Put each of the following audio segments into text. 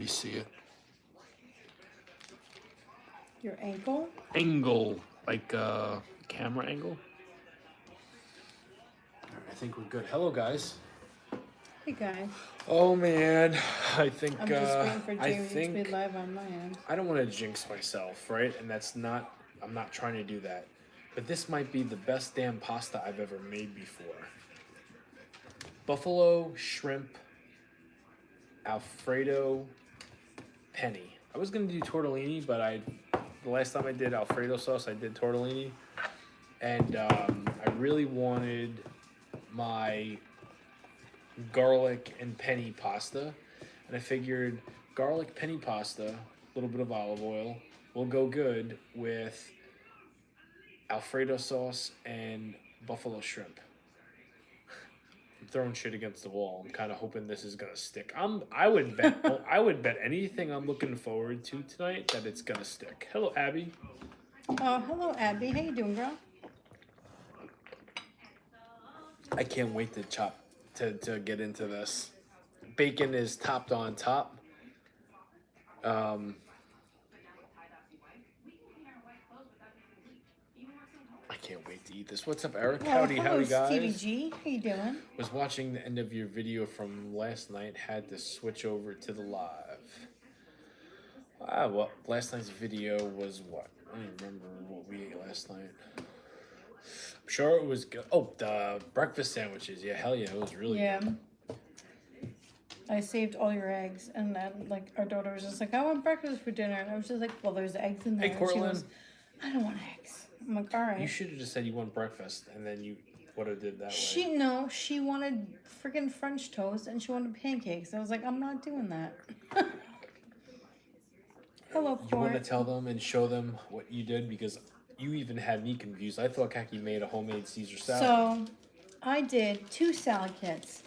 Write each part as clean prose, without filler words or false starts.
You see it? Your ankle? Angle, like camera angle. I think we're good. Hello, guys. Hey guys. Oh man, I think I'm just waiting for I Jamie to be think live on my end. I don't want to jinx myself, right? And that's not. I'm not trying to do that. But this might be the best damn pasta I've ever made before. Buffalo shrimp Alfredo penny. I was gonna do tortellini, but the last time I did Alfredo sauce, I did tortellini, and I really wanted my garlic and penny pasta, and I figured garlic penny pasta, a little bit of olive oil, will go good with Alfredo sauce and buffalo shrimp. I'm throwing shit against the wall. I'm kind of hoping this is gonna stick. I would bet I would bet anything I'm looking forward to tonight that it's gonna stick. Hello, Abby. Oh, hello Abby. How you doing, girl? I can't wait to to get into this. Bacon is topped on top. Um, I can't wait to eat this. What's up, Eric? Oh, Howdy, hello howdy, Stevie guys. G. How you doing? Was watching the end of your video from last night. Had to switch over to the live. Well, last night's video was what? I don't even remember what we ate last night. I'm sure it was good. Oh, the breakfast sandwiches. Yeah, hell yeah, it was really Yeah. good. I saved all your eggs, and then like our daughter was just like, "I want breakfast for dinner," and I was just like, "Well, there's eggs in there." Hey, And she Cortland. goes, "I don't want eggs." I'm like, "All You right." should have just said you want breakfast, and then you would have did that way. She wanted freaking French toast, and she wanted pancakes. I was like, "I'm not doing that." Hello, You want to Court. tell them and show them what you did, because you even had me confused. I thought Kaki made a homemade Caesar salad. So, I did 2 salad kits.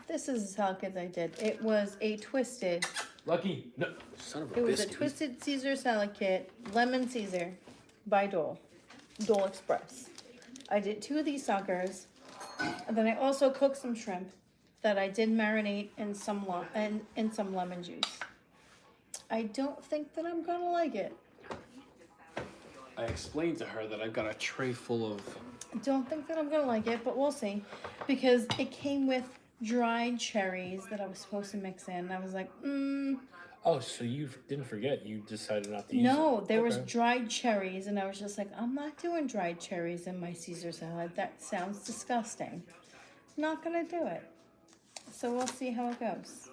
This is the salad kit I did. It was a twisted. Lucky, no, son of a It was a biscuit. twisted Caesar salad kit, lemon Caesar, by Dole Express. I did 2 of these suckers, and then I also cooked some shrimp that I did marinate in some in some lemon juice. I don't think that I'm gonna like it. I explained to her that I've got a tray full of. I don't think that I'm gonna like it, but we'll see, because it came with dried cherries that I was supposed to mix in. And I was like, Oh, so you didn't forget? You decided not to use no, it. there was Okay. dried cherries, and I was just like, I'm not doing dried cherries in my Caesar salad. That sounds disgusting. Not gonna do it. So we'll see how it goes.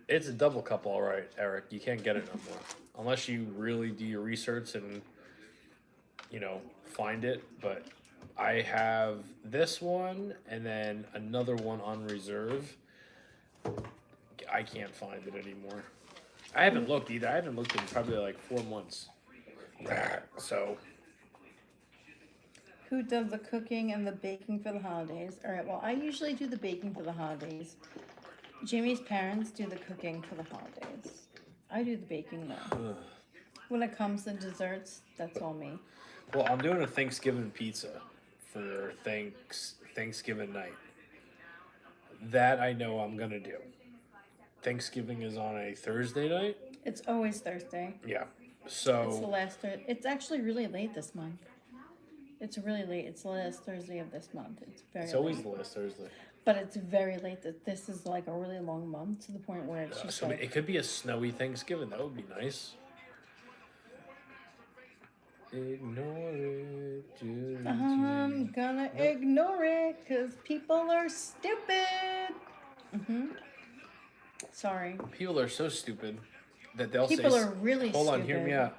It's a double cup, all right, Eric. You can't get it no more unless you really do your research and find it. But I have this one and then another one on reserve. I can't find it anymore. I haven't looked either. I haven't looked in probably like 4 months. So Who does the cooking and the baking for the holidays? All right, well, I usually do the baking for the holidays. Jamie's parents do the cooking for the holidays. I do the baking though. When it comes to desserts, that's all me. well, I'm doing a Thanksgiving pizza for Thanksgiving night. That I know I'm gonna do. Thanksgiving is on a Thursday night. It's always Thursday. Yeah. It's the So last Thursday. It's actually really late this month. It's really late. It's the last Thursday of this month. It's very it's always late. the last Thursday. But it's very late. That this is like a really long month, to the point where it's just So like, it could be a snowy Thanksgiving. That would be nice. Ignore it. I'm gonna ignore it because people are stupid. Sorry. People are so stupid that they'll People say. are really Hold on, stupid. hear me out.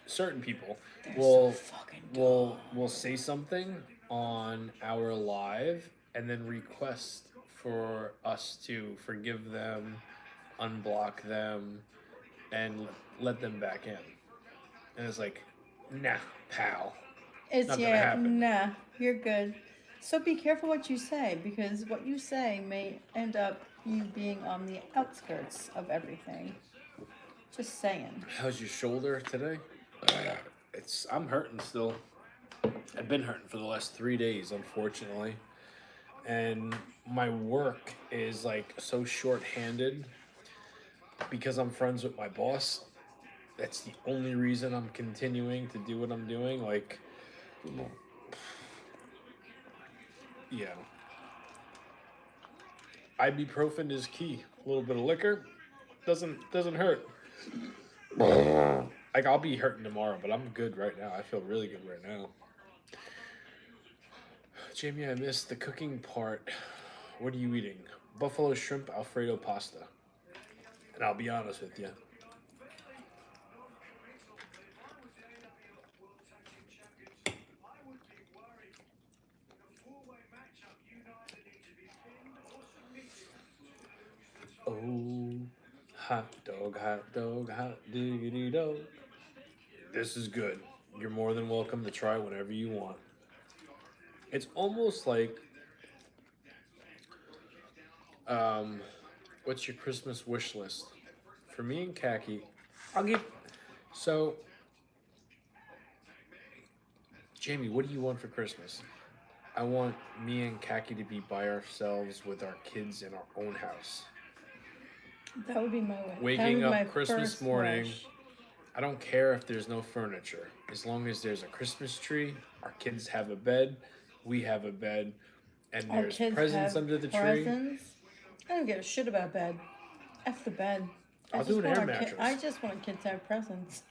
Certain people They're will so fucking will say something on our live and then request for us to forgive them, unblock them, and let them back in. And it's like, nah, pal. It's Not gonna happen. nah, you're good. So be careful what you say, because what you say may end up you being on the outskirts of everything. Just saying. How's your shoulder today? I'm hurting still. I've been hurting for the last 3 days, unfortunately. And my work is like so short-handed. because I'm friends with my boss, that's the only reason I'm continuing to do what I'm doing. Like, yeah, ibuprofen is key. A little bit of liquor doesn't hurt. Like I'll be hurting tomorrow, but I'm good right now. I feel really good right now. Jamie, I missed the cooking part. What are you eating? Buffalo shrimp Alfredo pasta. And I'll be honest with you. Oh, hot dog, hot diggity dog. This is good. You're more than welcome to try whatever you want. It's almost like, um, what's your Christmas wish list? For me and Khaki, I'll give. So, Jamie, what do you want for Christmas? I want me and Khaki to be by ourselves with our kids in our own house. That would be my wish. Waking my up Christmas first morning, wish. I don't care if there's no furniture. As long as there's a Christmas tree, our kids have a bed, we have a bed, and Our there's kids presents have under the tree. presents. I don't give a shit about bed. F the bed. I'll do an air mattress. I just want kids to have presents.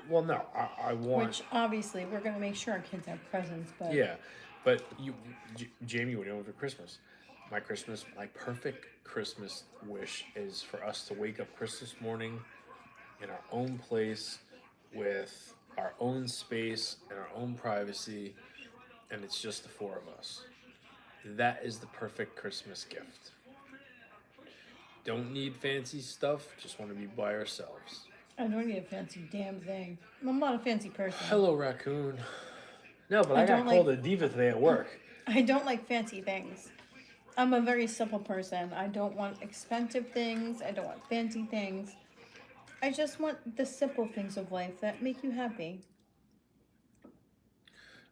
Well, no, I want. Which obviously we're gonna make sure our kids have presents, but Yeah, but Jamie, what do you want for Christmas? My perfect Christmas wish is for us to wake up Christmas morning in our own place with our own space and our own privacy, and it's just the four of us. That is the perfect Christmas gift. Don't need fancy stuff, just want to be by ourselves. I don't need a fancy damn thing. I'm not a fancy person. Hello, raccoon. No, but I got don't called like- a diva today at work. I don't like fancy things. I'm a very simple person. I don't want expensive things. I don't want fancy things. I just want the simple things of life that make you happy.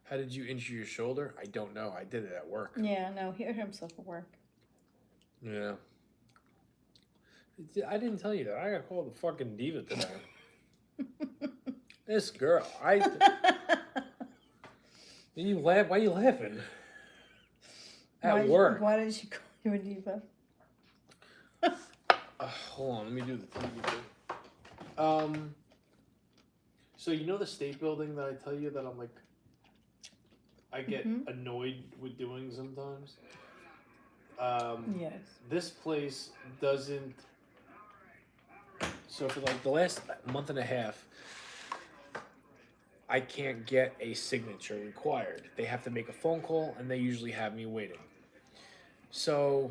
How did you injure your shoulder? I don't know. I did it at work. Yeah, no, he hurt himself at work. Yeah. I didn't tell you that. I got called a fucking diva today. This girl, you laugh. Why are you laughing? At work. Why did she call you a diva? Hold on, let me do the TV thing. So you know the state building that I tell you that I'm like, I get annoyed with doing sometimes. Yes. This place doesn't. So for like the last month and a half, I can't get a signature required. They have to make a phone call, and they usually have me waiting. So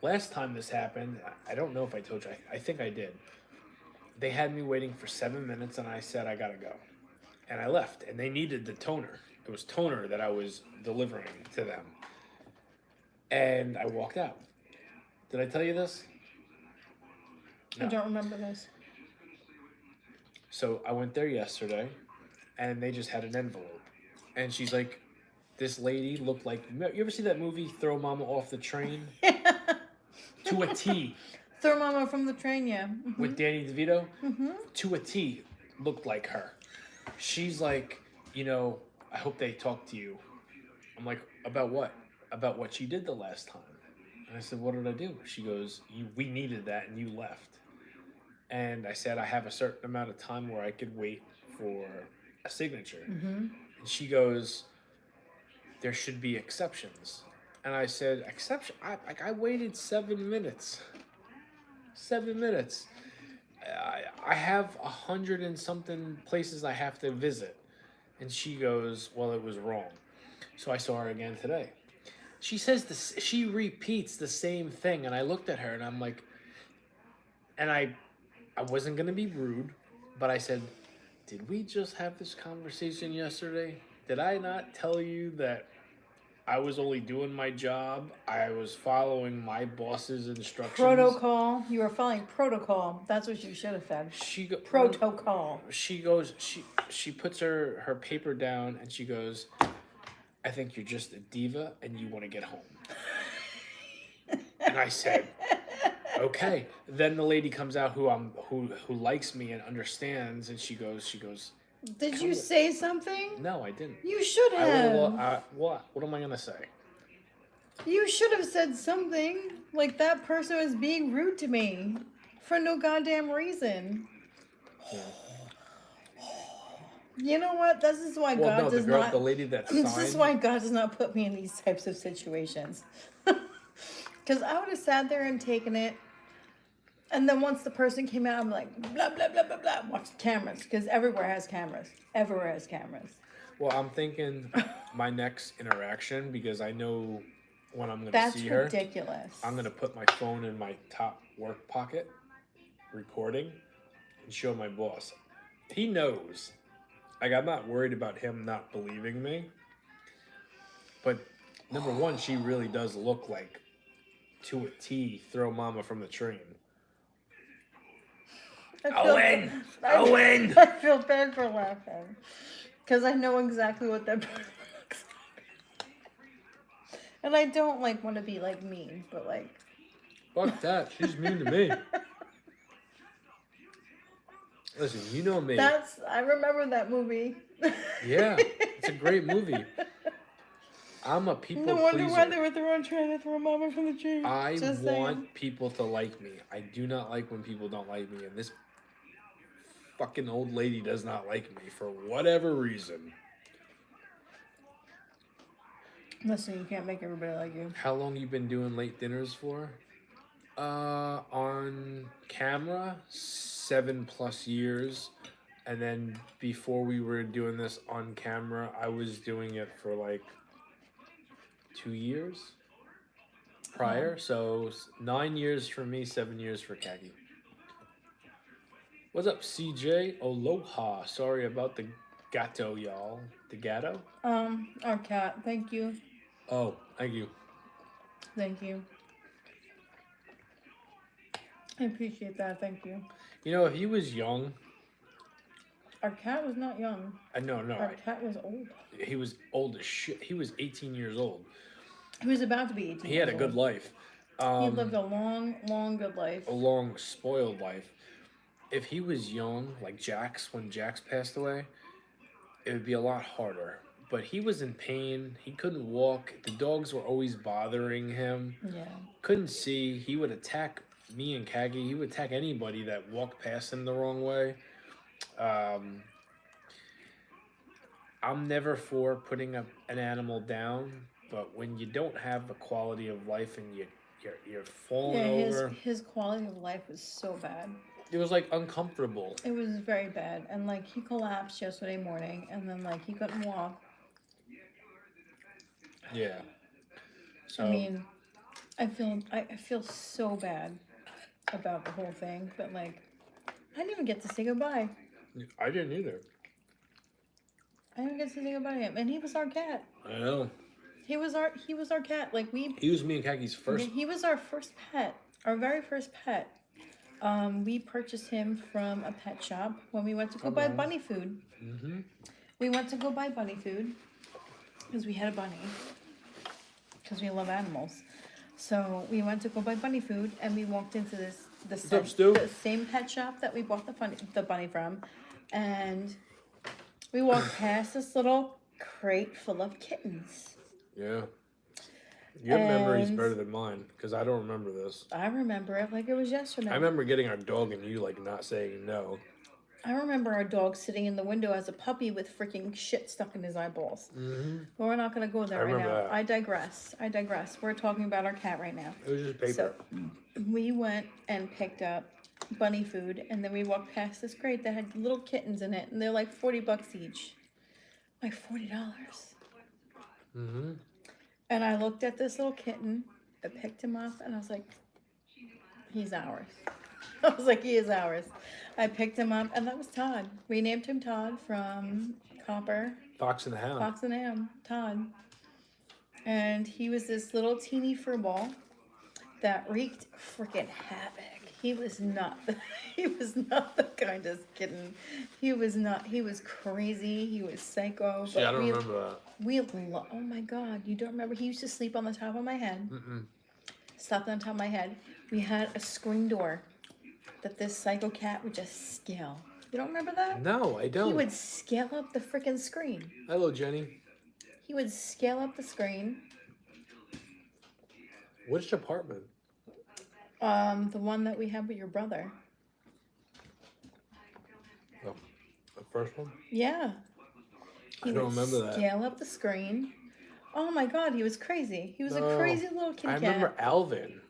last time this happened, I don't know if I told you. I think I did. They had me waiting for 7 minutes, and I said I gotta go, and I left. And they needed the toner. It was toner that I was delivering to them, and I walked out. Did I tell you this? I don't remember this. So I went there yesterday, and they just had an envelope, and she's like, this lady looked like, you ever see that movie Throw Mama Off the Train? To a T. Throw Mama from the Train, yeah. With Danny DeVito? To a T, looked like her. She's like, I hope they talk to you. I'm like, about what? About what she did the last time. And I said, what did I do? She goes, we needed that and you left. And I said, I have a certain amount of time where I could wait for a signature. And she goes, there should be exceptions. And I said, exception? I waited 7 minutes. 7 minutes. I have 100 and something places I have to visit. And she goes, well, it was wrong. So I saw her again today. She says this, she repeats the same thing. And I looked at her and I'm like, and I wasn't going to be rude, but I said, did we just have this conversation yesterday? Did I not tell you that I was only doing my job? I was following my boss's instructions. Protocol. You were following protocol. That's what you should have said. Protocol. She goes, she puts her paper down and she goes, I think you're just a diva and you want to get home. And I said, Okay. Then the lady comes out who likes me and understands, and she goes, Did Come you with- say something? no, I didn't. You should I will. have. What am I gonna say? You should have said something. Like that person was being rude to me for no goddamn reason. You know what? This is why Well, God no, does not. the lady that This is signed. why God does not put me in these types of situations. Because I would have sat there and taken it. And then once the person came out, I'm like, blah, blah, blah, blah, blah. Watch the cameras. Because everywhere has cameras. Everywhere has cameras. Well, I'm thinking my next interaction, because I know when I'm gonna That's see her, ridiculous. I'm gonna put my phone in my top work pocket, recording, and show my boss. He knows. Like, I'm not worried about him not believing me. But number one, she really does look like, to a T, throw mama from the train. Owen! I feel bad for laughing. Because I know exactly what that person looks like. And I don't like want to be like mean, but like. Fuck that. She's mean to me. Listen, you know me. I remember that movie. Yeah, it's a great movie. I'm a people pleaser. No wonder why they were trying to throw mama from the tree. I want people to like me. I do not like when people don't like me, and this fucking old lady does not like me for whatever reason. Listen, you can't make everybody like you. How long you been doing late dinners for? On camera, 7+ years. And then before we were doing this on camera, I was doing it for like 2 years prior. So 9 years for me, 7 years for Kagi. What's up, CJ? Aloha. Sorry about the gato, y'all. The gato? Our cat. Thank you. Oh, thank you. Thank you. I appreciate that. Thank you. You know, if he was young. Our cat was not young. No. Our cat was old. He was old as shit. He was 18 years old. He was about to be 18. He had a good life. He lived a long, good life. A long, spoiled life. If he was young, like Jax, when Jax passed away, it would be a lot harder. But he was in pain. He couldn't walk. The dogs were always bothering him. Yeah. Couldn't see. He would attack me and Kagi. He would attack anybody that walked past him the wrong way. I'm never for putting an animal down, but when you don't have a quality of life and you're falling over. His quality of life was so bad. It was like uncomfortable. It was very bad, and like he collapsed yesterday morning, and then like he couldn't walk. Yeah. So, I mean, I feel so bad about the whole thing, but like I didn't even get to say goodbye. I didn't either. I didn't get to say goodbye to him, and he was our cat. I know. He was our cat. Like He was me and Kagi's first. He was our first pet, our very first pet. We purchased him from a pet shop when we went to go buy bunny food. Mm-hmm. We went to go buy bunny food because we had a bunny. Because we love animals. So we went to go buy bunny food, and we walked into the same pet shop that we bought the bunny from, and we walked past this little crate full of kittens. Yeah. Your memory's better than mine, because I don't remember this. I remember it like it was yesterday. I remember getting our dog and you like not saying no. I remember our dog sitting in the window as a puppy with freaking shit stuck in his eyeballs. Mm-hmm. But we're not going to go there right now. That. I digress. We're talking about our cat right now. It was just paper. So we went and picked up bunny food, and then we walked past this crate that had little kittens in it, and they're like $40 each. Like $40. Mm-hmm. And I looked at this little kitten, I picked him up, and I was like, he's ours. I was like, he is ours. I picked him up, and that was Todd. We named him Todd from Copper. Fox and the Hound. Fox and the Hound, Todd. And he was this little teeny fur ball that wreaked freaking havoc. He was not the kindest kitten. He was crazy. He was psycho. See, I don't remember that. Oh my God, you don't remember? He used to sleep on the top of my head. Mm-mm. Slept on top of my head. We had a screen door that this psycho cat would just scale. You don't remember that? No, I don't. He would scale up the freaking screen. Hello, Jenny. He would scale up the screen. Which apartment? The one that we had with your brother. Oh, the first one? Yeah. I don't remember that. Scale up the screen. Oh my God, he was crazy. He was a crazy little kitty cat. I remember Alvin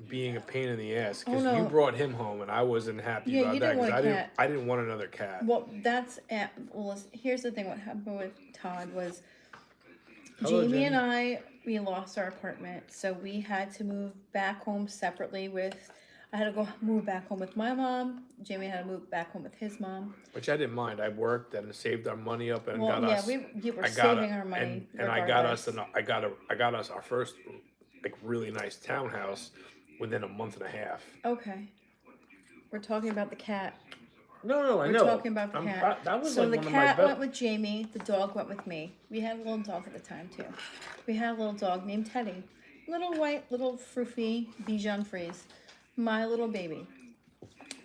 being a pain in the ass because you brought him home and I wasn't happy about that because I didn't want another cat. Well, here's the thing. What happened with Todd was Jamie and I, we lost our apartment, so we had to move back home separately I had to go move back home with my mom. Jamie had to move back home with his mom. Which I didn't mind. I worked and saved our money up and got us. We were saving our money. And I got us our first like really nice townhouse within a month and a half. Okay. We're talking about the cat. No, I know. We're talking about the cat. That was so like the one cat of my went with Jamie. The dog went with me. We had a little dog at the time too. We had a little dog named Teddy. Little white, little froofy Bichon Frise. My little baby.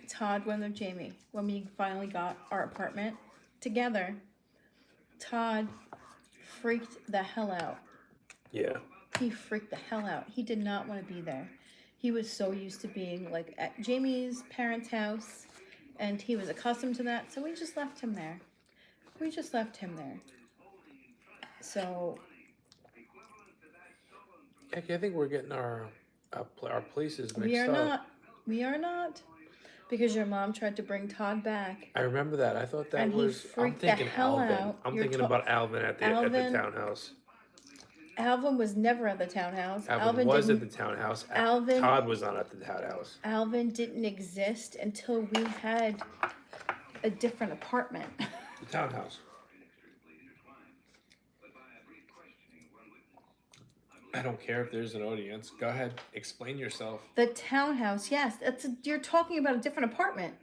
Todd went with Jamie. When we finally got our apartment together, Todd freaked the hell out. Yeah. He freaked the hell out. He did not want to be there. He was so used to being like at Jamie's parents' house, and he was accustomed to that, so we just left him there. So Heck, I think we're getting our places mixed up. We are not. Because your mom tried to bring Todd back. I remember that. I thought that and was. I'm thinking Alvin. I'm thinking about Alvin at the townhouse. Alvin was never at the townhouse. Alvin was at the townhouse. Todd was not at the townhouse. Alvin didn't exist until we had a different apartment. The townhouse. I don't care if there's an audience. Go ahead, explain yourself. The townhouse, yes. You're talking about a different apartment.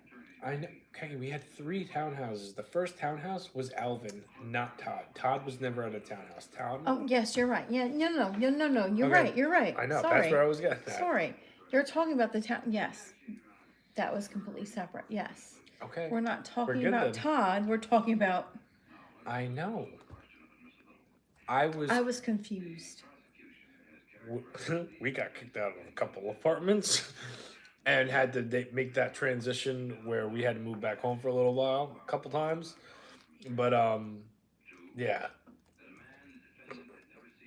I know. Okay, we had 3 townhouses. The first townhouse was Alvin, not Todd. Todd was never at a townhouse. Todd. Oh yes, you're right. Yeah, no. You're right. You're right. I know. Sorry. That's where I was getting at. Sorry, you're talking about the town. Yes, that was completely separate. Yes. Okay. We're not talking about Todd. We're talking about. I know. I was confused. We got kicked out of a couple apartments and had to make that transition where we had to move back home for a little while, a couple times. But yeah,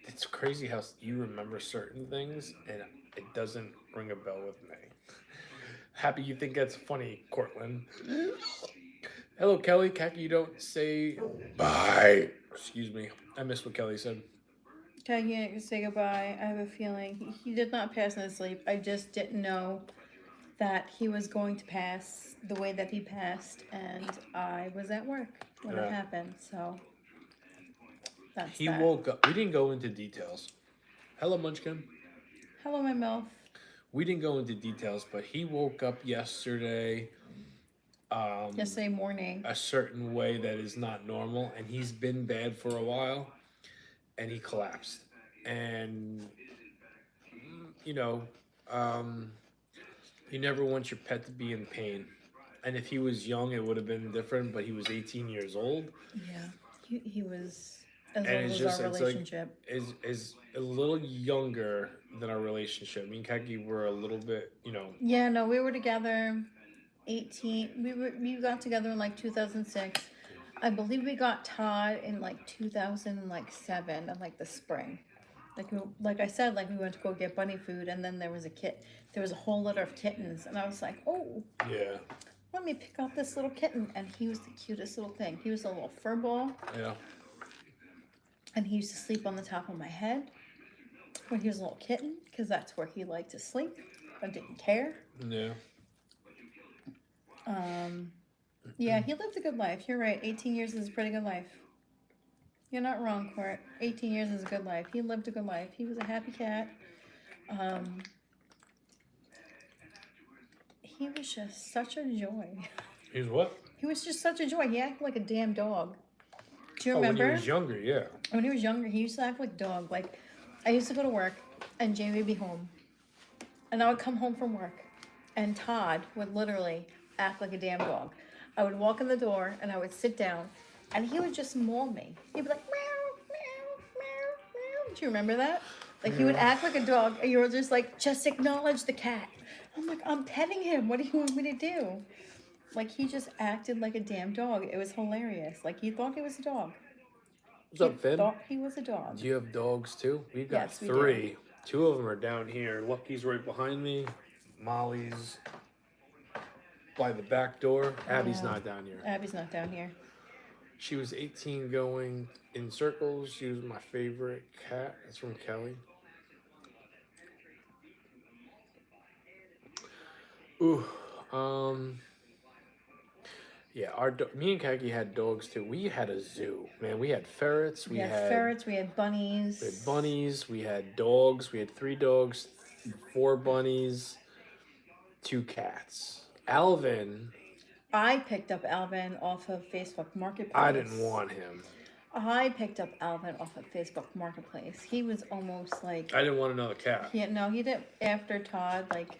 it's crazy how you remember certain things and it doesn't ring a bell with me. Happy you think that's funny, Cortland. Hello, Kelly. Khaki, you don't say bye. Excuse me. I missed what Kelly said. Can say goodbye. I have a feeling he did not pass in his sleep. I just didn't know that he was going to pass the way that he passed, and I was at work when it happened. So that's he woke up. We didn't go into details. Hello, Munchkin. Hello, my MILF. We didn't go into details, but he woke up yesterday. Yesterday morning. A certain way that is not normal, and he's been bad for a while. And he collapsed. And, you know, you never want your pet to be in pain. And if he was young, it would have been different, but he was 18 years old. Yeah, he was as old as our relationship. Is a little younger than our relationship. Me and Kaki were a little bit, you know. Yeah, no, we were together 18. We got together in like 2006. I believe we got Todd in like 2007 in like the spring. Like I said, like we went to go get bunny food and then there was a whole litter of kittens and I was like, oh, yeah, let me pick out this little kitten. And he was the cutest little thing. He was a little fur ball. Yeah. And he used to sleep on the top of my head when he was a little kitten because that's where he liked to sleep. I didn't care. Yeah. Yeah, he lived a good life. You're right. 18 years is a pretty good life. You're not wrong, Court. 18 years is a good life. He lived a good life. He was a happy cat. He was just such a joy. He was what? He was just such a joy. He acted like a damn dog. Do you remember? When he was younger, yeah. When he was younger, he used to act like a dog. Like, I used to go to work, and Jamie would be home. And I would come home from work, and Todd would literally act like a damn dog. I would walk in the door, and I would sit down, and he would just maul me. He'd be like, meow, meow, meow, meow. Do you remember that? Like, he would act like a dog, and you were just like, just acknowledge the cat. I'm like, I'm petting him. What do you want me to do? Like, he just acted like a damn dog. It was hilarious. Like, he thought he was a dog. What's up, Finn? Thought he was a dog. Do you have dogs too? We've got Yes, we do. 3. 2 of them are down here. Lucky's right behind me. Molly's by the back door. Abby's Yeah. not down here. Abby's not down here. She was 18 going in circles. She was my favorite cat. That's from Kelly. Ooh, yeah, me and Kaki had dogs too. We had a zoo, man. We had ferrets. We had ferrets. We had bunnies. We had bunnies. We had dogs. We had 3 dogs, 4 bunnies, 2 cats. Alvin. I picked up Alvin off of Facebook Marketplace. I didn't want him. I picked up Alvin off of Facebook Marketplace. He was almost like. I didn't want another cat. Yeah, no, he didn't. After Todd, like,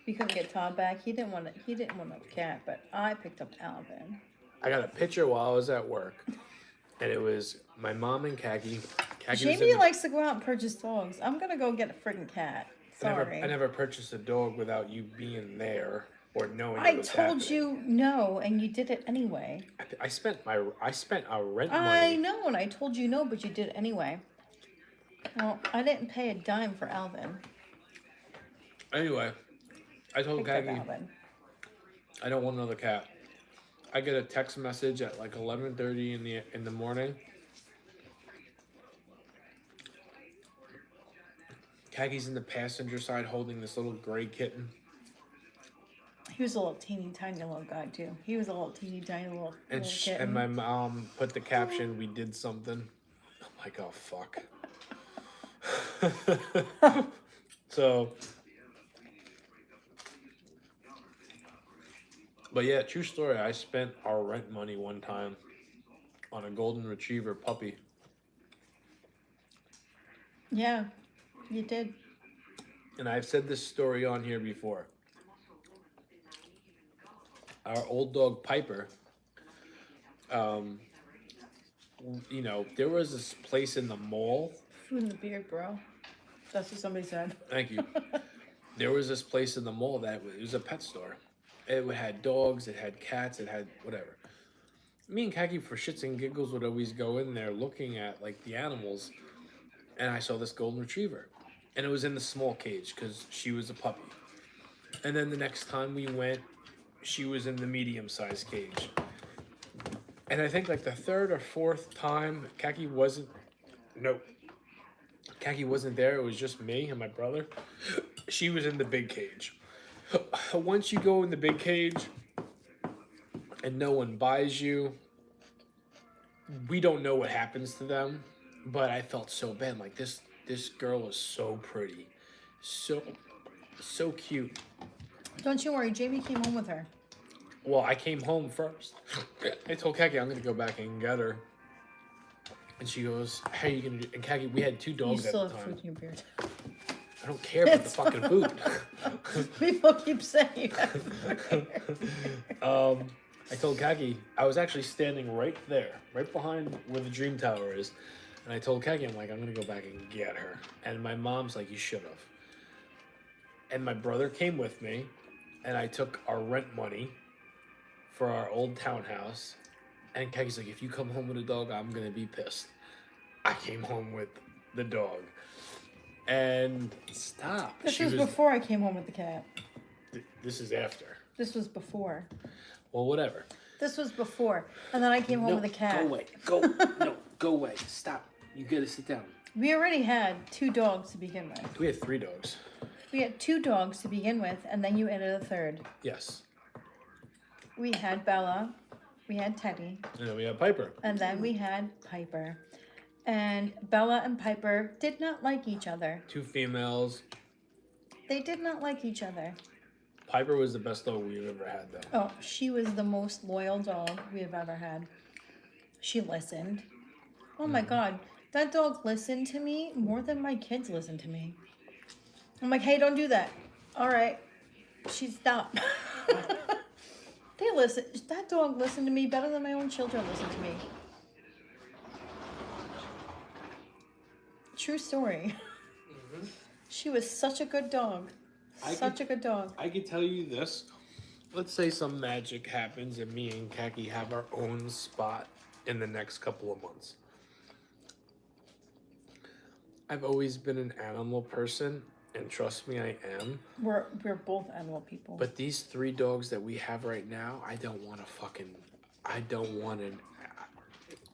we couldn't get Todd back. He didn't want it. He didn't want a cat, but I picked up Alvin. I got a picture while I was at work, and it was my mom and Kaki. Jamie likes to go out and purchase dogs. I'm gonna go get a friggin' cat. Sorry. I never purchased a dog without you being there or knowing. I it was told happening. you no, and you did it anyway. I spent our rent I money. know, and I told you no, but you did it anyway. Well, I didn't pay a dime for Alvin. Anyway, I told Picked up Kaki Alvin. I don't want another cat. I get a text message at like 11:30 in the morning. Kaki's in the passenger side holding this little gray kitten. He was a little teeny tiny little guy too. He was a little teeny tiny little kitten. And my mom put the caption, "We did something." I'm like, oh fuck. So, but yeah, true story. I spent our rent money one time on a golden retriever puppy. Yeah, you did. And I've said this story on here before. Our old dog Piper, you know, there was this place in the mall. Food in the beard, bro. That's what somebody said. Thank you. There was this place in the mall that it was a pet store. It had dogs, it had cats, it had whatever. Me and Kaki, for shits and giggles, would always go in there looking at like the animals, and I saw this golden retriever, and it was in the small cage because she was a puppy. And then the next time we went, she was in the medium-sized cage. And I think like the 3rd or 4th time, Kaki wasn't there. It was just me and my brother. She was in the big cage. Once you go in the big cage and no one buys you, we don't know what happens to them. But I felt so bad. Like this girl was so pretty, so cute. Don't you worry, Jamie came home with her. Well, I came home first. I told Kaki I'm gonna go back and get her. And she goes, "How are you gonna do?" And Kaki, we had 2 You dogs at still the have time. food in your beard. I don't care about the It's fucking fine. food. People keep saying that. I told Kaki I was actually standing right there, right behind where the Dream Tower is. And I told Kaki, I'm like, I'm gonna go back and get her. And my mom's like, you should have. And my brother came with me, and I took our rent money for our old townhouse. And Kaki's like, if you come home with a dog, I'm gonna be pissed. I came home with the dog. And stop. This was before I came home with the cat. This is after. This was before. Well, whatever. This was before. And then I came home with a cat. Go away. Go away. Stop. You gotta sit down. We already had 2 dogs to begin with. We had 3 dogs. We had 2 dogs to begin with, and then you added a 3rd. Yes. We had Bella, we had Teddy, And then we had Piper. and then we had Piper. And Bella and Piper did not like each other. 2 females. They did not like each other. Piper was the best dog we've ever had, though. Oh, she was the most loyal dog we have ever had. She listened. Oh my God. That dog listened to me more than my kids listen to me. I'm like, hey, don't do that. All right. She stopped. They listen. That dog listened to me better than my own children listen to me. True story. She was such a good dog. Such a good dog. I could tell you this. Let's say some magic happens and me and Kaki have our own spot in the next couple of months. I've always been an animal person, and trust me, I am. We're both animal people. But these 3 dogs that we have right now, I don't want to.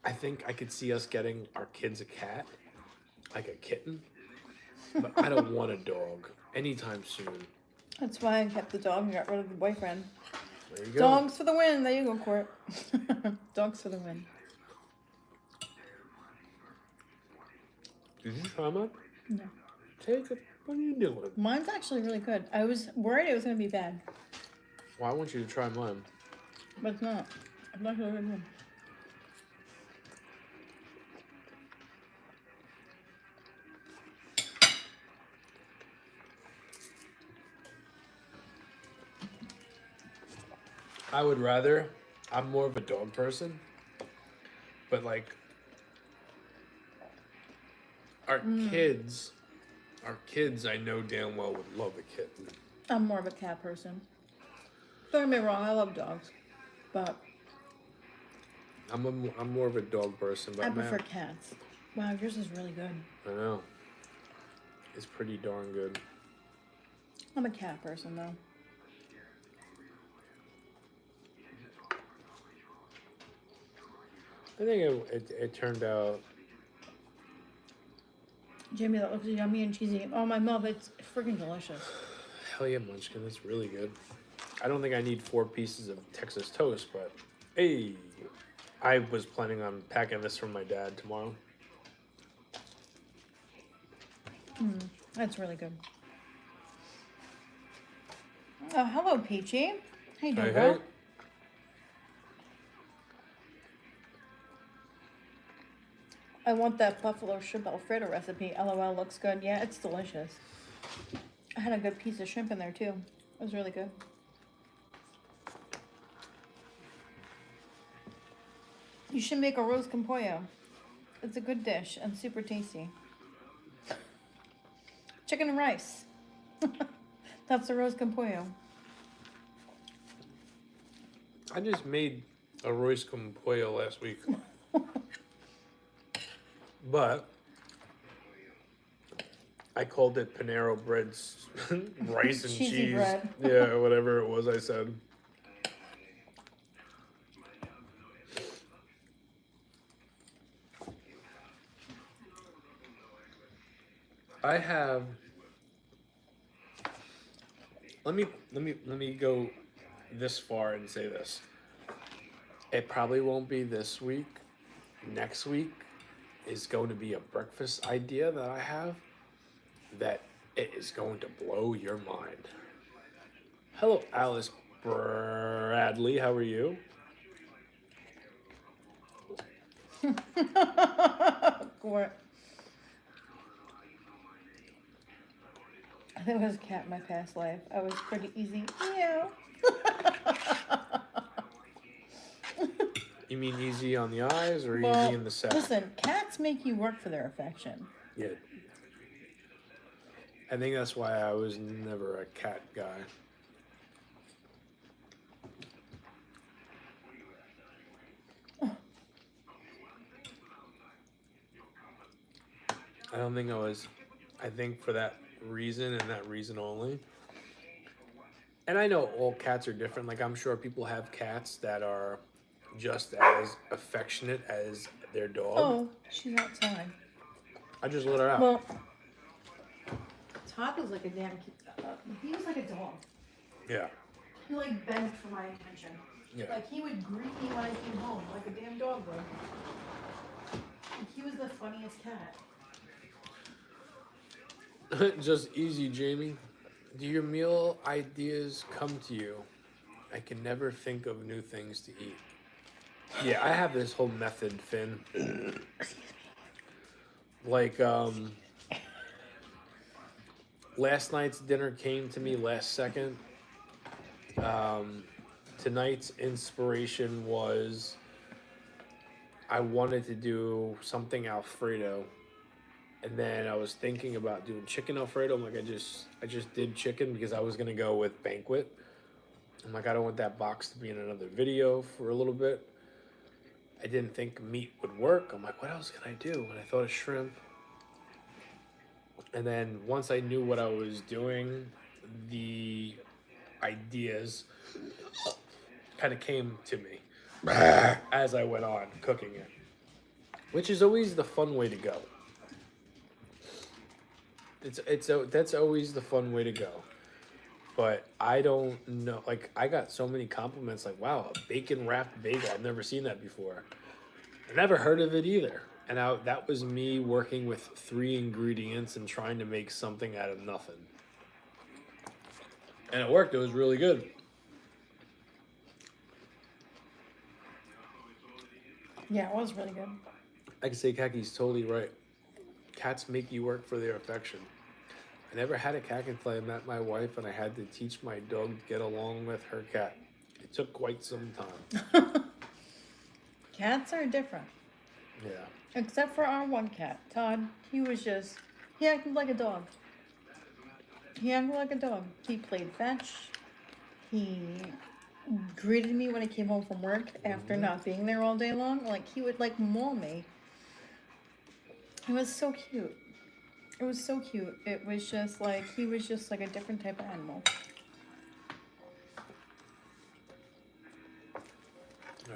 I think I could see us getting our kids a cat, like a kitten. But I don't want a dog anytime soon. That's why I kept the dog and got rid of the boyfriend. There you go. Dogs for the win. There you go, Court. Dogs for the win. Did you try mine? No. Take it. What are you doing? Mine's actually really good. I was worried it was going to be bad, Well, I want you to try mine. but it's not. It's not really good. I would rather. I'm more of a dog person, but like our kids, I know damn well would love a kitten. I'm more of a cat person. Don't get me wrong, I love dogs, but I'm more of a dog person, but I man, prefer cats. Wow, yours is really good. I know it's pretty darn good. I'm a cat person though. I think it turned out. Jamie, that looks yummy and cheesy. Oh, my mouth, it's freaking delicious. Hell yeah, Munchkin, that's really good. I don't think I need 4 pieces of Texas toast, but hey, I was planning on packing this from my dad tomorrow. That's really good. Oh, hello, Peachy. How you doing, girl? Hey. I want that buffalo shrimp Alfredo recipe. LOL, looks good. Yeah, it's delicious. I had a good piece of shrimp in there, too. It was really good. You should make a roast con pollo. It's a good dish and super tasty. Chicken and rice. That's the roast con pollo. I just made a roast con pollo last week. But I called it Panero Bread's rice and Cheesy cheese. bread. Yeah, whatever it was I said. I have let me go this far and say this. It probably won't be this week. Next week is going to be a breakfast idea that I have that it is going to blow your mind. Hello, Alice Bradley. How are you? Gort. I think I was a cat in my past life. I was pretty easy. Meow. You mean easy on the eyes or Well, easy in the sack? listen, cats make you work for their affection. Yeah. I think that's why I was never a cat guy. I don't think I was. I think for that reason and that reason only. And I know all cats are different. Like, I'm sure people have cats that are just as affectionate as their dog. Oh, she's outside. I just let her out. Well, Todd was like a damn kid. He was like a dog. Yeah. He like begged for my attention. Yeah. Like he would greet me when I came home, like a damn dog would. Like, he was the funniest cat. Just easy, Jamie. Do your meal ideas come to you? I can never think of new things to eat. Yeah, I have this whole method, Finn. Like, last night's dinner came to me last second. Tonight's inspiration was I wanted to do something Alfredo, and then I was thinking about doing chicken Alfredo. I'm like, I just did chicken because I was gonna go with banquet. I'm like, I don't want that box to be in another video for a little bit. I didn't think meat would work. I'm like, what else can I do? And I thought of shrimp. And then once I knew what I was doing, the ideas kind of came to me as I went on cooking it, which is always the fun way to go. That's always the fun way to go. But I don't know. Like, I got so many compliments. Like, wow, a bacon wrapped bagel. I've never seen that before. I never heard of it either. And that was me working with 3 ingredients and trying to make something out of nothing. And it worked. It was really good. Yeah, it was really good. I can say Kaki's totally right. Cats make you work for their affection. I never had a cat until I met my wife, and I had to teach my dog to get along with her cat. It took quite some time. Cats are different. Yeah. Except for our one cat, Todd. He acted like a dog. He acted like a dog. He played fetch. He greeted me when I came home from work after not being there all day long. Like, he would, like, maul me. It was so cute. It was so cute. It was just like, he was just like a different type of animal. Yeah.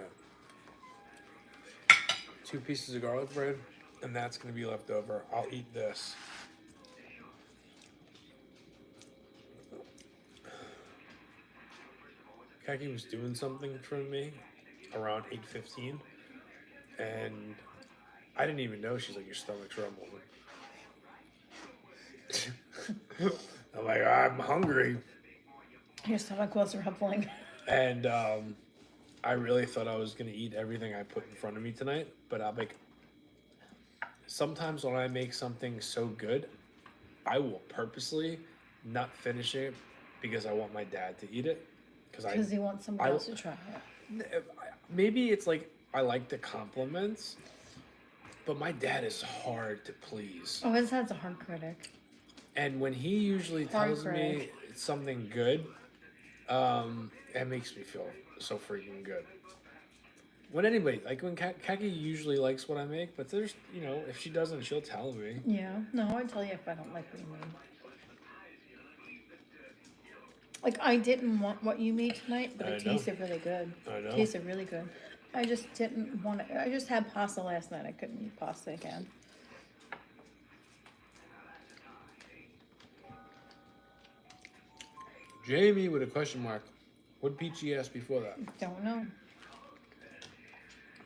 2 pieces of garlic bread, and that's going to be left over. I'll eat this. Kaki was doing something for me around 8:15, and I didn't even know. She's like, your stomach's rumbling. I'm like, I'm hungry. Your stomach was rumbling. And I really thought I was going to eat everything I put in front of me tonight, but I'm like, sometimes when I make something so good, I will purposely not finish it because I want my dad to eat it. Because he wants somebody else to try it. Maybe it's like I like the compliments, but my dad is hard to please. Oh, his dad's a hard critic. And when he usually tells me it's something good, it makes me feel so freaking good. When anybody, like when Kaki usually likes what I make, but there's, if she doesn't, she'll tell me. Yeah, no, I tell you if I don't like what you made. Like, I didn't want what you made tonight, but it tasted really good. I know. It tasted really good. I just didn't want it. I just had pasta last night. I couldn't eat pasta again. Jamie with a question mark. What Peachy asked before that? Don't know.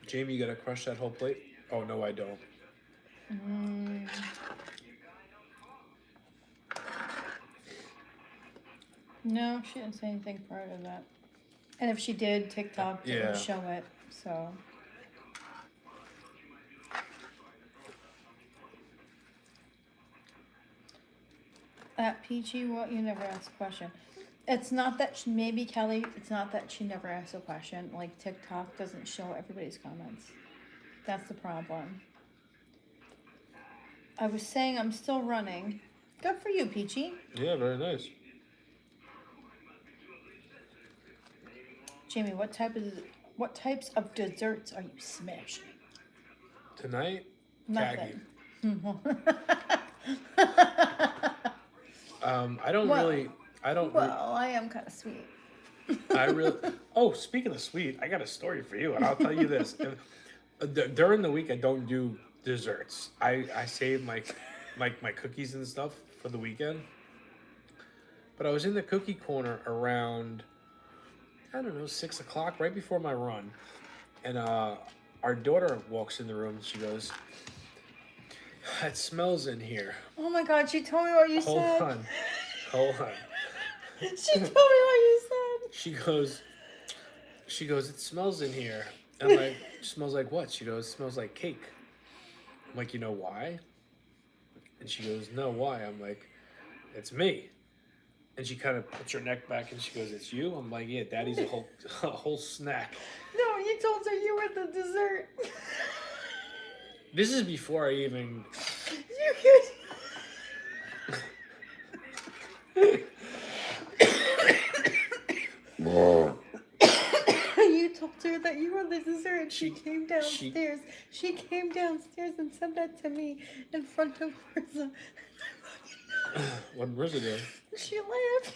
Jamie, you gotta crush that whole plate? Oh, no, I don't. No, she didn't say anything prior to that. And if she did, TikTok didn't show it, so. At Peachy, what? You never asked a question. It's not that maybe Kelly, it's not that she never asked a question. Like, TikTok doesn't show everybody's comments. That's the problem. I was saying I'm still running. Good for you, Peachy. Yeah, very nice. Jamie, what types of desserts are you smashing? Tonight? Nothing. I don't really. Well, I am kind of sweet. Oh, speaking of sweet, I got a story for you, and I'll tell you this. During the week, I don't do desserts. I save my cookies and stuff for the weekend. But I was in the cookie corner around, I don't know, 6 o'clock, right before my run. And our daughter walks in the room and she goes, "It smells in here." Oh my God, she told me what you said. Hold on. She told me what you said. She goes, "It smells in here." I'm like, "Smells like what?" She goes, "Smells like cake." I'm like, "You know why?" And she goes, "No, why?" I'm like, it's me. And she kind of puts her neck back and she goes, it's you? I'm like, yeah, Daddy's a whole a whole snack. No, you told her you were the dessert. This is before I even. You told her that you were the dessert. She came downstairs. She came downstairs and said that to me in front of Marissa. What Marissa do? She laughed.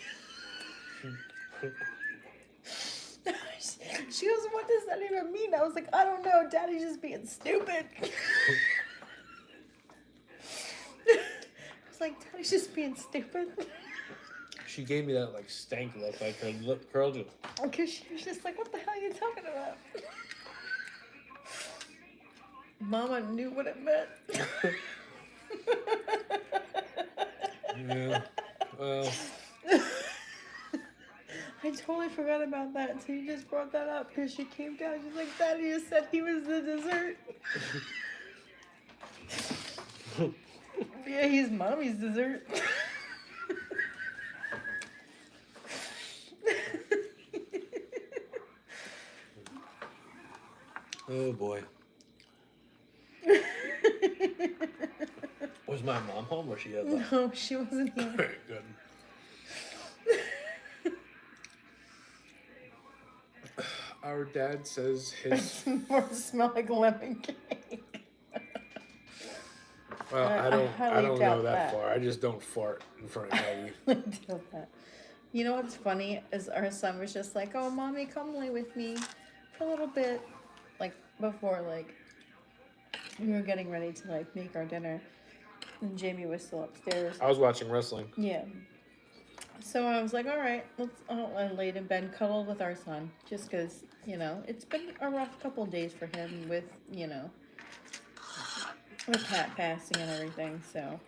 She goes, what does that even mean? I was like, I don't know. Daddy's just being stupid. I was like, Daddy's just being stupid. She gave me that like stank look, like her lip curled. Because she was just like, what the hell are you talking about? Mama knew what it meant. Yeah. Well. I totally forgot about that until you just brought that up because she came down. She's like, Daddy just said he was the dessert. Yeah, he's Mommy's dessert. Oh boy. Was my mom home or she had left? No, she wasn't here. Good. Our dad says his. More smell like lemon cake. Well, I don't highly know doubt that far. I just don't fart in front of Maggie. Doubt that. You know what's funny is our son was just like, "Oh, Mommy, come lay with me for a little bit," like before like we were getting ready to like make our dinner, and Jamie was still upstairs. I was watching wrestling. Yeah. So I was like, all right, I laid in bed, cuddled with our son, just because, you know, it's been a rough couple of days for him with, you know, with Pat passing and everything. So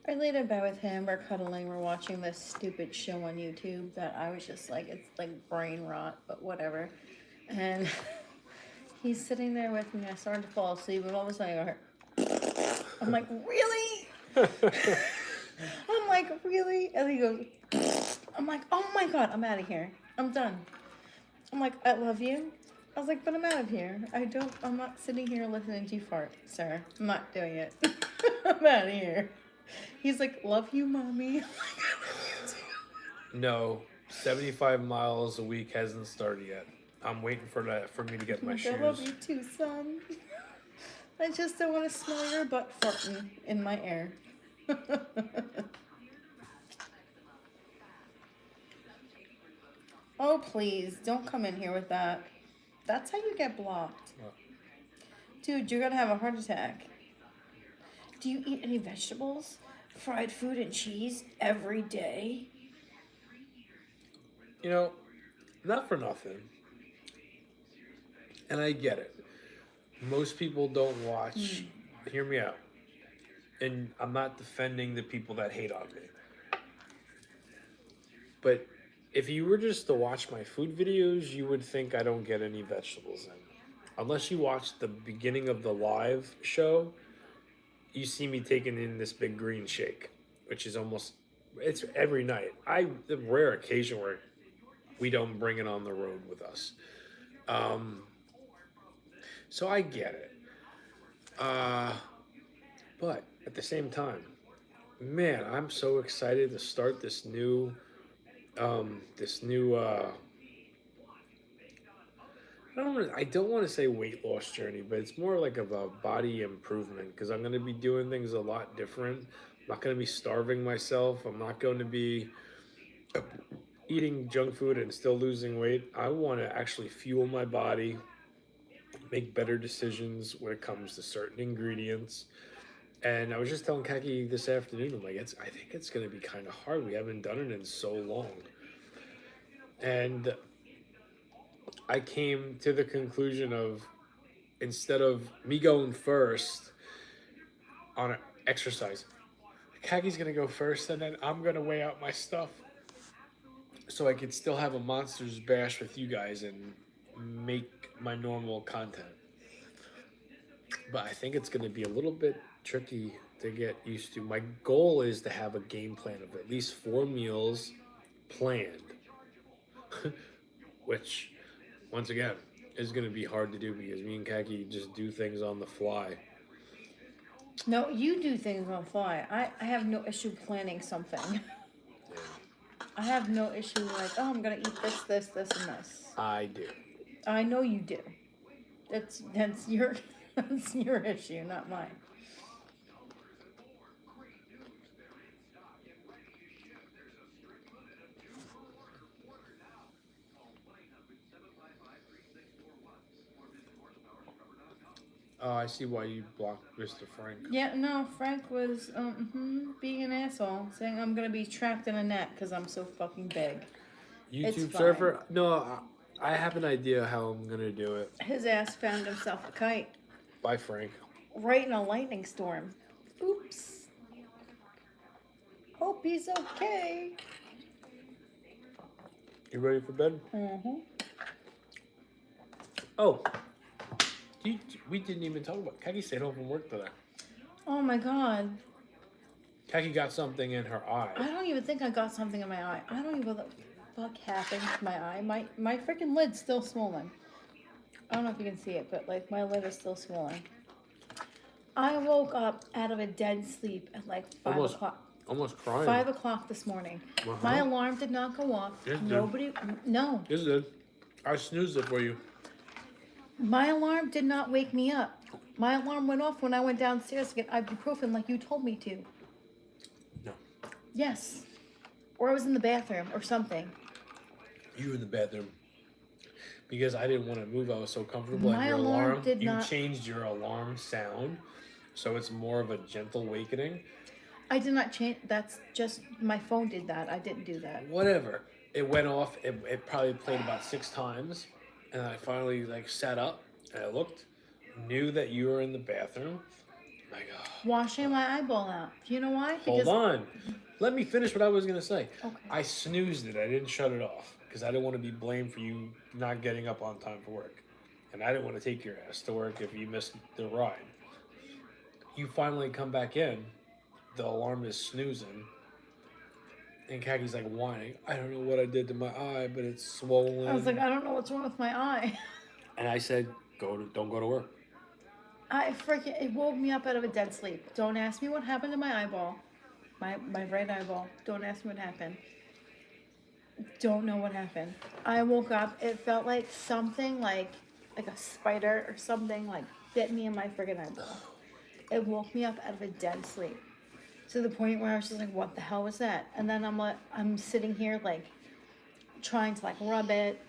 I laid in bed with him, we're cuddling, we're watching this stupid show on YouTube that I was just like, it's like brain rot, but whatever. And he's sitting there with me, I started to fall asleep, and all of a sudden I heard, I'm like, really? I'm like, really? And he goes, I'm like, oh my God, I'm out of here. I'm done. I'm like, I love you. I was like, but I'm out of here. I'm not sitting here listening to you fart, sir. I'm not doing it. I'm out of here. He's like, love you, Mommy. I'm like, I love you too. No, 75 miles a week hasn't started yet. I'm waiting for me to get my shoes. I love you too, son. I just don't want to smell your butt farting in my air. Oh, please, don't come in here with that. That's how you get blocked. What? Dude, you're gonna have a heart attack. Do you eat any vegetables? Fried food and cheese every day? You know, not for nothing. And I get it. Most people don't watch. Hear me out. And I'm not defending the people that hate on me. But if you were just to watch my food videos, you would think I don't get any vegetables in. Unless you watch the beginning of the live show, you see me taking in this big green shake, which is it's every night. The rare occasion where we don't bring it on the road with us. So I get it. But at the same time, man, I'm so excited to start this new I don't want to say weight loss journey, but it's more like of a body improvement because I'm going to be doing things a lot different. I'm not going to be starving myself. I'm not going to be eating junk food and still losing weight. I want to actually fuel my body, make better decisions when it comes to certain ingredients. And I was just telling Kaki this afternoon, I'm like, I think it's going to be kind of hard. We haven't done it in so long. And I came to the conclusion of, instead of me going first on an exercise, Kaki's going to go first, and then I'm going to weigh out my stuff so I could still have a Monsters Bash with you guys and make my normal content. But I think it's going to be a little bit tricky to get used to. My goal is to have a game plan of at least 4 meals planned, which, once again, is going to be hard to do because me and Kaki just do things on the fly. No, you do things on the fly. I have no issue planning something. Yeah, I have no issue like, oh, I'm gonna eat this, this, this, and this. I do. I know you do. That's your that's your issue, not mine. Oh, I see why you blocked Mr. Frank. Yeah, no, Frank was being an asshole, saying I'm gonna be trapped in a net because I'm so fucking big. It's YouTube fine. surfer? No, I have an idea how I'm going to do it. His ass found himself a kite Bye, Frank. right in a lightning storm. Oops. Hope he's okay. You ready for bed? Mm-hmm. Oh, we didn't even talk about Kaki stayed home from work today. Oh my god. Kaki got something in her eye. I don't even think I got something in my eye. I don't even know what the fuck happened to my eye. My freaking lid's still swollen. I don't know if you can see it, but like my lid is still swollen. I woke up out of a dead sleep at like 5 o'clock. Almost crying. 5 o'clock this morning. My alarm did not go off. Yes, it did. Nobody. No. Yes, it did. I snoozed it for you. My alarm did not wake me up. My alarm went off when I went downstairs to get ibuprofen like you told me to. No. Yes. Or I was in the bathroom or something. You were in the bathroom. Because I didn't want to move. I was so comfortable. My And your alarm did you not- changed your alarm sound. So it's more of a gentle awakening. I did not change. That's just my phone did that. I didn't do that. Whatever. It went off. It probably played about 6 times. And I finally like sat up and I looked. Knew that you were in the bathroom. Like, oh. Washing my eyeball out. Do you know why? Hold on. Let me finish what I was going to say. Okay. I snoozed it. I didn't shut it off because I didn't want to be blamed for you not getting up on time for work. And I didn't want to take your ass to work if you missed the ride. You finally come back in. The alarm is snoozing. And Kaki's like whining. I don't know what I did to my eye, but it's swollen. I was like, I don't know what's wrong with my eye. And I said, don't go to work. It woke me up out of a dead sleep. Don't ask me what happened to my eyeball. My right eyeball. Don't ask me what happened. Don't know what happened. I woke up. It felt like something like a spider or something like bit me in my friggin' eyeball. It woke me up out of a dead sleep. To the point where I was just like, what the hell was that? And then I'm sitting here like trying to like rub it.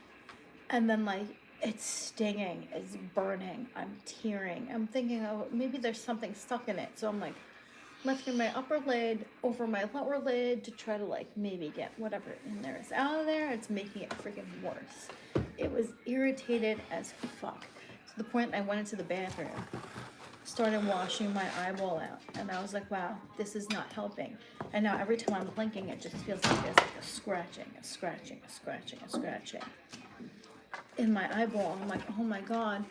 And then like it's stinging, it's burning, I'm tearing. I'm thinking, oh, maybe there's something stuck in it. So I'm like lifting my upper lid over my lower lid to try to like maybe get whatever in there is out of there. It's making it freaking worse. It was irritated as fuck. To the point I went into the bathroom, started washing my eyeball out, and I was like, wow, this is not helping. And now every time I'm blinking, it just feels like there's like a scratching in my eyeball. I'm like, oh my god.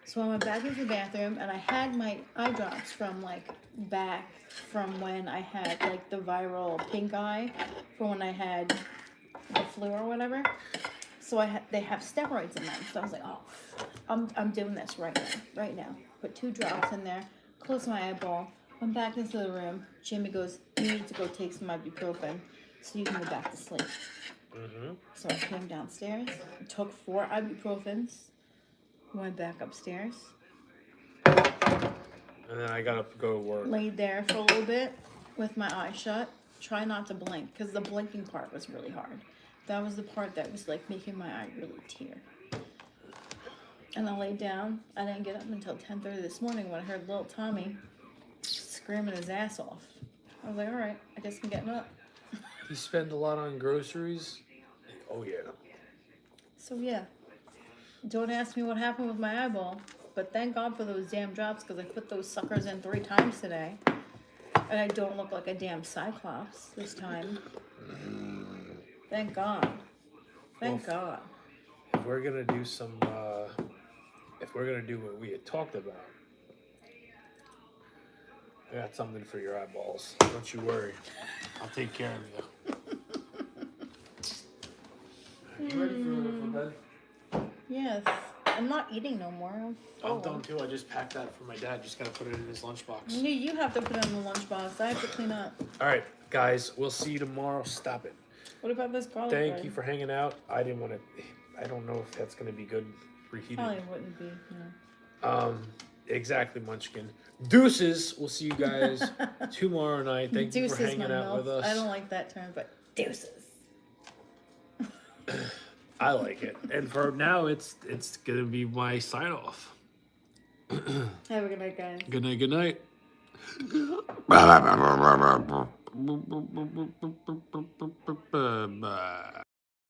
So I went back into the bathroom, and I had my eye drops from like back from when I had like the viral pink eye, from when I had the flu or whatever. So they have steroids in them. So I was like, oh, I'm doing this right now. Put 2 drops in there, close my eyeball, went back into the room. Jimmy goes, you need to go take some ibuprofen so you can go back to sleep. Mm-hmm. So I came downstairs, took 4 ibuprofens, went back upstairs, And then I got up to go to work. laid there for a little bit with my eyes shut. Try not to blink, because the blinking part was really hard. That was the part that was like making my eye really tear. And I laid down. I didn't get up until 10:30 this morning when I heard little Tommy screaming his ass off. I was like, all right, I guess I'm getting up. You spend a lot on groceries? Oh, yeah. So yeah, don't ask me what happened with my eyeball, but thank God for those damn drops, because I put those suckers in 3 times today. And I don't look like a damn cyclops this time. Thank God. Thank God. If we're going to do some... if we're going to do what we had talked about, I got something for your eyeballs. Don't you worry. I'll take care of you. You ready for bed? Yes. I'm not eating no more. I'm done too. I just packed that for my dad. Just gotta put it in his lunchbox. You have to put it in the lunchbox. I have to clean up. All right, guys. We'll see you tomorrow. Stop it. What about this garlic Thank bread? you for hanging out. I didn't want to. I don't know if that's gonna be good reheated. Probably wouldn't be. No. Exactly, Munchkin. Deuces. We'll see you guys tomorrow night. Thank you for Deuces, hanging my out milf. with us. I don't like that term, but deuces. I like it. And for now, it's gonna be my sign off. Have a good night, guys. Good night. Good night. Bye.